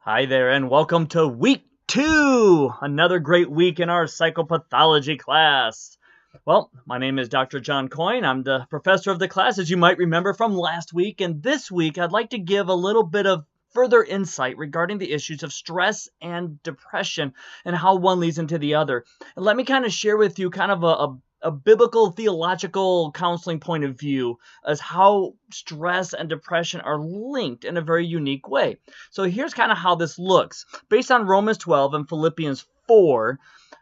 Hi there, and welcome to week 2, another great week in our psychopathology class. Well, my name is Dr. John Coyne. I'm the professor of the class, as you might remember from last week. And this week, I'd like to give a little bit of further insight regarding the issues of stress and depression and how one leads into the other. And let me kind of share with you kind of a biblical theological counseling point of view as how stress and depression are linked in a very unique way. So here's kind of how this looks. Based on Romans 12 and Philippians 4,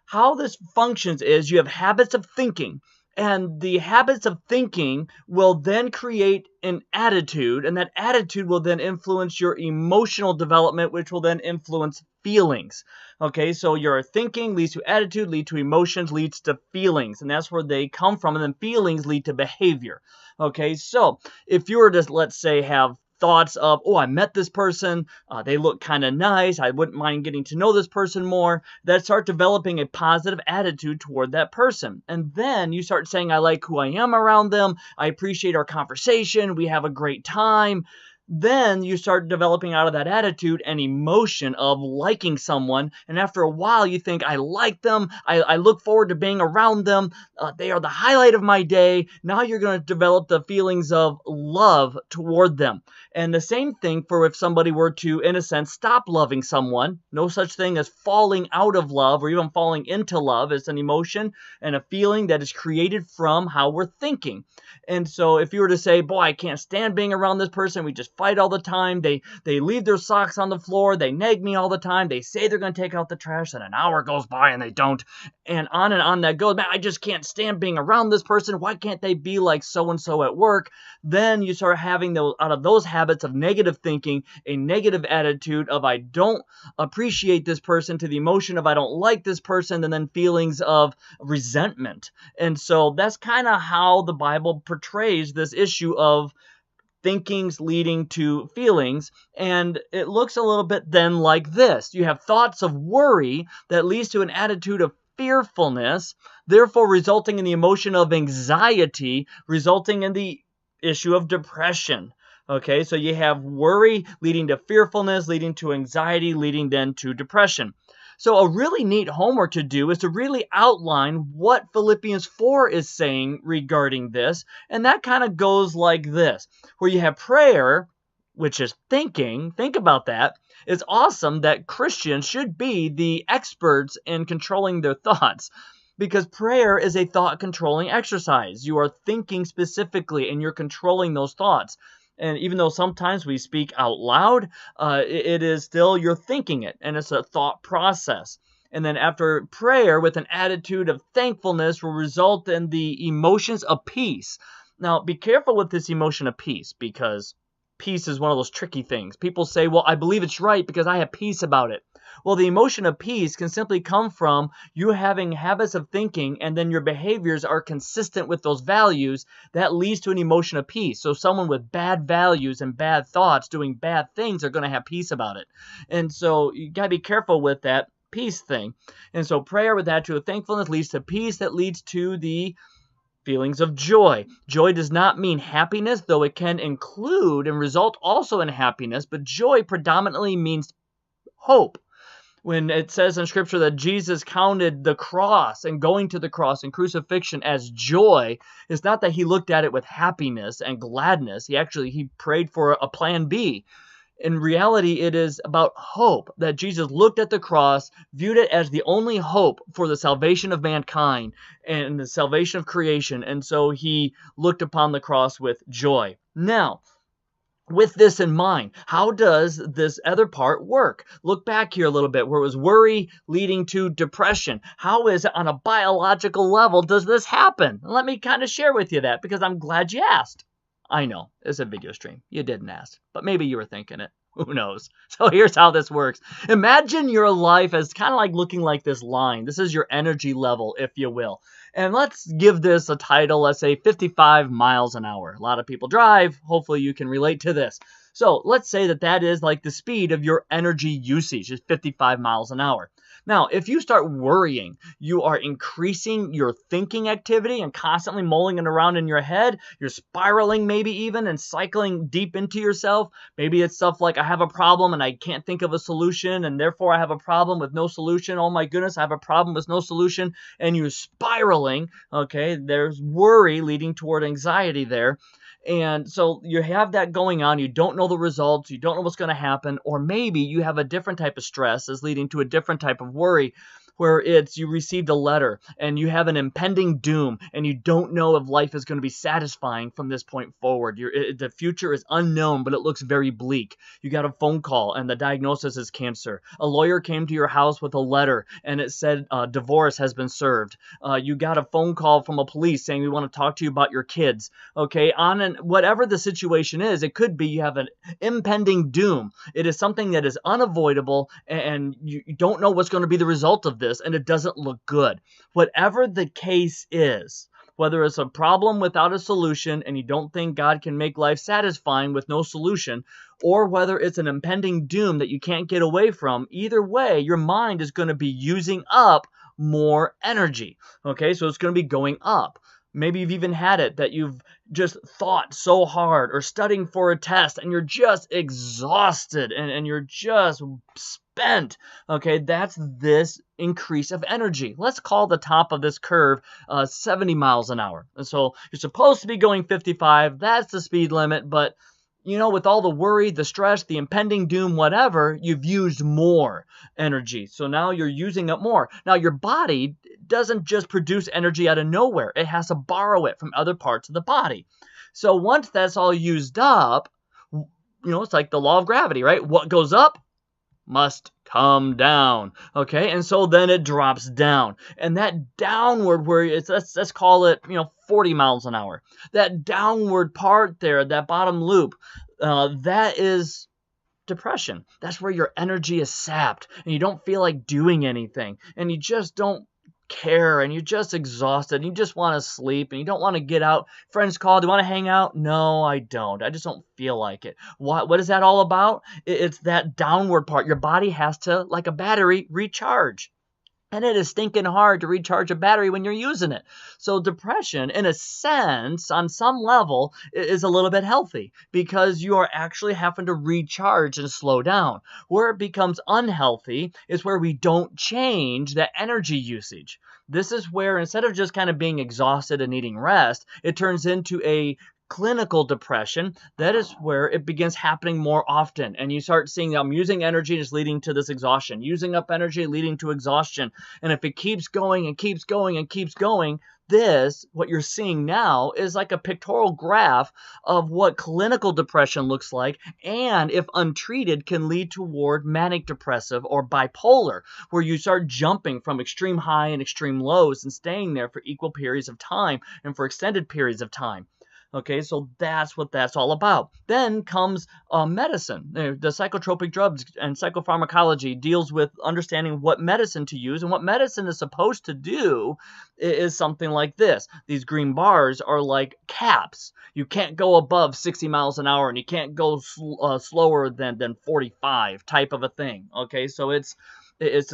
how this functions is you have habits of thinking, and the habits of thinking will then create an attitude, and that attitude will then influence your emotional development, which will then influence feelings. Okay, so your thinking leads to attitude, leads to emotions, leads to feelings, and that's where they come from, and then feelings lead to behavior. Okay, so if you were to, let's say, have thoughts of, oh, I met this person, they look kind of nice, I wouldn't mind getting to know this person more, that start developing a positive attitude toward that person. And then you start saying, I like who I am around them, I appreciate our conversation, we have a great time. Then you start developing out of that attitude an emotion of liking someone, and after a while you think, I like them, I look forward to being around them, they are the highlight of my day. Now you're going to develop the feelings of love toward them. And the same thing for if somebody were to, in a sense, stop loving someone. No such thing as falling out of love or even falling into love. It's an emotion and a feeling that is created from how we're thinking. And so if you were to say, boy, I can't stand being around this person, we just fight all the time, they leave their socks on the floor, they nag me all the time, they say they're going to take out the trash, and an hour goes by and they don't, and on that goes, man, I just can't stand being around this person, why can't they be like so-and-so at work? Then you start having those, out of those habits of negative thinking, a negative attitude of I don't appreciate this person, to the emotion of I don't like this person, and then feelings of resentment. And so that's kind of how the Bible portrays this issue of thinkings leading to feelings, and it looks a little bit then like this. You have thoughts of worry that leads to an attitude of fearfulness, therefore resulting in the emotion of anxiety, resulting in the issue of depression. Okay, so you have worry leading to fearfulness, leading to anxiety, leading then to depression. So a really neat homework to do is to really outline what Philippians 4 is saying regarding this. And that kind of goes like this, where you have prayer, which is thinking. Think about that. It's awesome that Christians should be the experts in controlling their thoughts, because prayer is a thought-controlling exercise. You are thinking specifically and you're controlling those thoughts. And even though sometimes we speak out loud, it is still you're thinking it, and it's a thought process. And then after prayer, with an attitude of thankfulness, will result in the emotions of peace. Now, be careful with this emotion of peace, because peace is one of those tricky things. People say, well, I believe it's right because I have peace about it. Well, the emotion of peace can simply come from you having habits of thinking, and then your behaviors are consistent with those values. That leads to an emotion of peace. So someone with bad values and bad thoughts doing bad things are going to have peace about it. And so you got to be careful with that peace thing. And so prayer with attitude of thankfulness leads to peace, that leads to the feelings of joy. Joy does not mean happiness, though it can include and result also in happiness, but joy predominantly means hope. When it says in Scripture that Jesus counted the cross and going to the cross and crucifixion as joy, it's not that he looked at it with happiness and gladness. He prayed for a plan B. In reality, it is about hope, that Jesus looked at the cross, viewed it as the only hope for the salvation of mankind and the salvation of creation, and so he looked upon the cross with joy. Now, with this in mind, how does this other part work? Look back here a little bit, where it was worry leading to depression. How is it on a biological level does this happen? Let me kind of share with you that, because I'm glad you asked. I know, it's a video stream. You didn't ask, but maybe you were thinking it. Who knows? So here's how this works. Imagine your life as kind of like looking like this line. This is your energy level, if you will. And let's give this a title, let's say 55 miles an hour. A lot of people drive. Hopefully you can relate to this. So let's say that is like the speed of your energy usage, is 55 miles an hour. Now, if you start worrying, you are increasing your thinking activity and constantly mulling it around in your head. You're spiraling maybe even and cycling deep into yourself. Maybe it's stuff like, I have a problem and I can't think of a solution, and therefore I have a problem with no solution. Oh my goodness, I have a problem with no solution. And you're spiraling. Okay, there's worry leading toward anxiety there. And so you have that going on. You don't know the results. You don't know what's going to happen. Or maybe you have a different type of stress that's leading to a different type of worry, where it's you received a letter and you have an impending doom and you don't know if life is going to be satisfying from this point forward. The future is unknown, but it looks very bleak. You got a phone call and the diagnosis is cancer. A lawyer came to your house with a letter and it said divorce has been served. You got a phone call from a police saying we want to talk to you about your kids. Okay, whatever the situation is, it could be you have an impending doom. It is something that is unavoidable and you don't know what's going to be the result of this, and it doesn't look good. Whatever the case is, whether it's a problem without a solution and you don't think God can make life satisfying with no solution, or whether it's an impending doom that you can't get away from, either way, your mind is going to be using up more energy. Okay, so it's going to be going up. Maybe you've even had it that you've just thought so hard or studying for a test and you're just exhausted and you're just spent. Okay, that's this increase of energy. Let's call the top of this curve 70 miles an hour. And so you're supposed to be going 55. That's the speed limit. But with all the worry, the stress, the impending doom, whatever, you've used more energy. So now you're using up more. Now your body doesn't just produce energy out of nowhere. It has to borrow it from other parts of the body. So once that's all used up, it's like the law of gravity, right? What goes up must come down. Okay, and so then it drops down, and that downward, where it's let's call it 40 miles an hour, that downward part there, that bottom loop, that is depression. That's where your energy is sapped and you don't feel like doing anything and you just don't care and you're just exhausted and you just want to sleep and you don't want to get out. Friends call, do you want to hang out? No, I don't. I just don't feel like it. What is that all about? It's that downward part. Your body has to, like a battery, recharge. And it is stinking hard to recharge a battery when you're using it. So depression, in a sense, on some level, is a little bit healthy because you are actually having to recharge and slow down. Where it becomes unhealthy is where we don't change the energy usage. This is where instead of just kind of being exhausted and needing rest, it turns into a clinical depression. That is where it begins happening more often. And you start seeing I'm using energy is leading to this exhaustion. Using up energy leading to exhaustion. And if it keeps going and keeps going and keeps going, what you're seeing now is like a pictorial graph of what clinical depression looks like, and if untreated can lead toward manic depressive or bipolar, where you start jumping from extreme high and extreme lows and staying there for equal periods of time and for extended periods of time. Okay, so that's what that's all about. Then comes medicine. The psychotropic drugs and psychopharmacology deals with understanding what medicine to use, and what medicine is supposed to do is something like this. These green bars are like caps. You can't go above 60 miles an hour, and you can't go slower than 45 type of a thing. Okay, so it's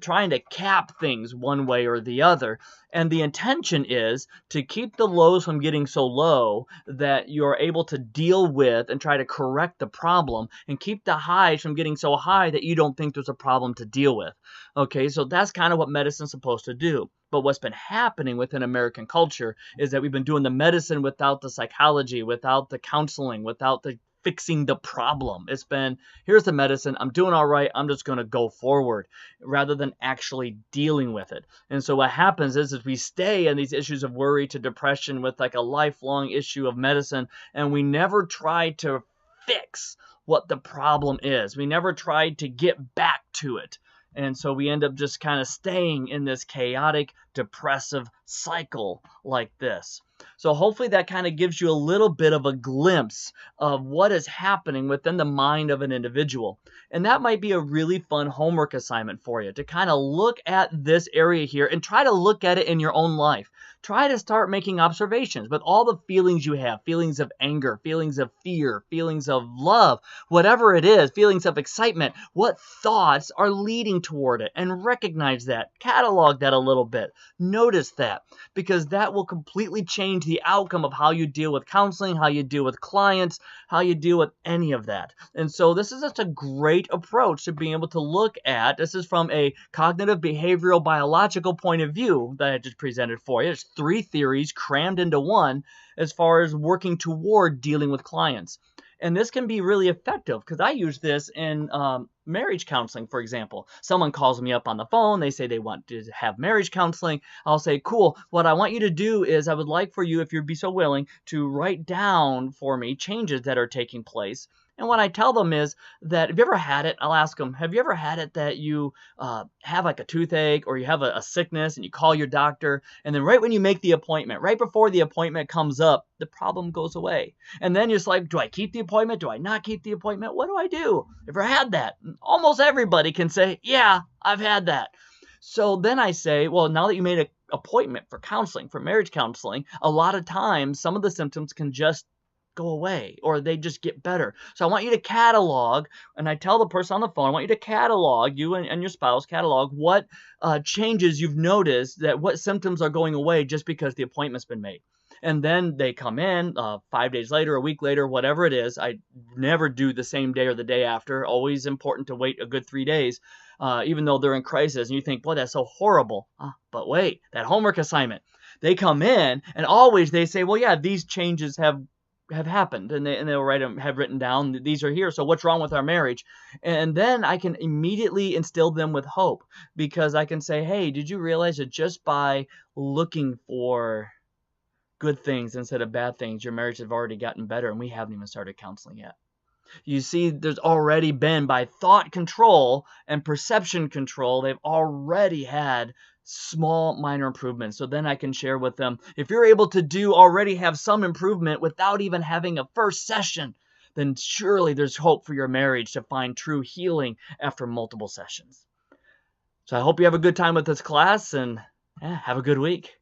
trying to cap things one way or the other. And the intention is to keep the lows from getting so low that you're able to deal with and try to correct the problem, and keep the highs from getting so high that you don't think there's a problem to deal with. Okay, so that's kind of what medicine's supposed to do. But what's been happening within American culture is that we've been doing the medicine without the psychology, without the counseling, without the fixing the problem. It's been, here's the medicine, I'm doing all right, I'm just going to go forward, rather than actually dealing with it. And so what happens is we stay in these issues of worry to depression with like a lifelong issue of medicine, and we never try to fix what the problem is. We never tried to get back to it. And so we end up just kind of staying in this chaotic, depressive cycle like this. So hopefully that kind of gives you a little bit of a glimpse of what is happening within the mind of an individual. And that might be a really fun homework assignment for you, to kind of look at this area here and try to look at it in your own life. try to start making observations with all the feelings you have, feelings of anger, feelings of fear, feelings of love, whatever it is, feelings of excitement. What thoughts are leading toward it? And recognize that. Catalog that a little bit. Notice that, because that will completely change the outcome of how you deal with counseling, how you deal with clients, how you deal with any of that. And so this is just a great approach to being able to look at. This is from a cognitive behavioral biological point of view that I just presented for you. It's 3 theories crammed into one as far as working toward dealing with clients. And this can be really effective because I use this in marriage counseling, for example. Someone calls me up on the phone. They say they want to have marriage counseling. I'll say, cool. What I want you to do is I would like for you, if you'd be so willing, to write down for me changes that are taking place. And what I tell them is that, have you ever had it? I'll ask them, have you ever had it that you have like a toothache or you have a sickness and you call your doctor, and then right when you make the appointment, right before the appointment comes up, the problem goes away. And then you're just like, do I keep the appointment? Do I not keep the appointment? What do I do? Ever had that? Almost everybody can say, yeah, I've had that. So then I say, well, now that you made an appointment for counseling, for marriage counseling, a lot of times some of the symptoms can just go away or they just get better. So I want you to catalog, and I tell the person on the phone, I want you to catalog, you and your spouse catalog what changes you've noticed, that what symptoms are going away just because the appointment's been made. And then they come in 5 days later, a week later, whatever it is. I never do the same day or the day after. Always important to wait a good 3 days, even though they're in crisis. And you think, boy, that's so horrible. But wait, that homework assignment. They come in and always they say, well, yeah, these changes have happened, and they'll have written down, these are here, so what's wrong with our marriage? And then I can immediately instill them with hope, because I can say, hey, did you realize that just by looking for good things instead of bad things, your marriage has already gotten better, and we haven't even started counseling yet. You see, there's already been, by thought control and perception control, they've already had small minor improvements. So then I can share with them, if you're able to already have some improvement without even having a first session, then surely there's hope for your marriage to find true healing after multiple sessions. So I hope you have a good time with this class, and have a good week.